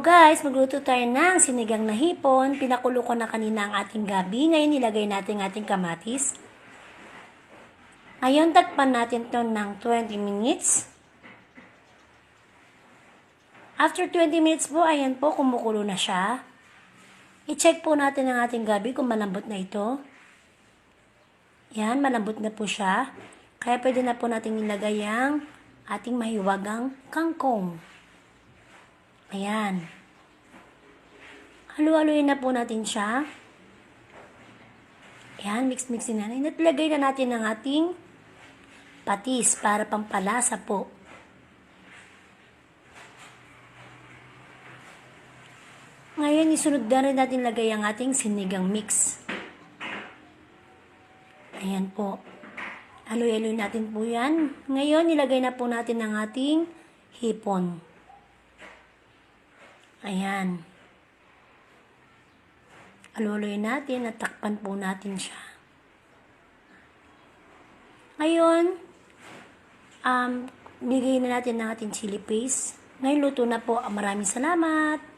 guys, magluto tayo ng sinigang na hipon. Pinakulo ko na kanina ang ating gabi. Ngayon nilagay natin ang ating kamatis. Ngayon takpan natin to ng 20 minutes. After 20 minutes po, ayan po, kumukulo na siya. I-check po natin ang ating gabi kung malambot na ito. Yan, malambot na po siya. Kaya pwede na po natin ilagay ang ating mahiwagang kangkong. Ayan. Halu-haluin na po natin siya. Ayan, mix-mixin na. Natlagay na natin ang ating patis para pampalasa po. Ngayon, isunod na rin natin lagay ang ating sinigang mix. Ayan po. Haluin natin po yan. Ngayon, ilagay na po natin ang ating hipon. Ayan. Haluin natin at takpan po natin siya. Ngayon, bigay na natin ang ating chili paste. Ngayon, luto na po. Maraming salamat.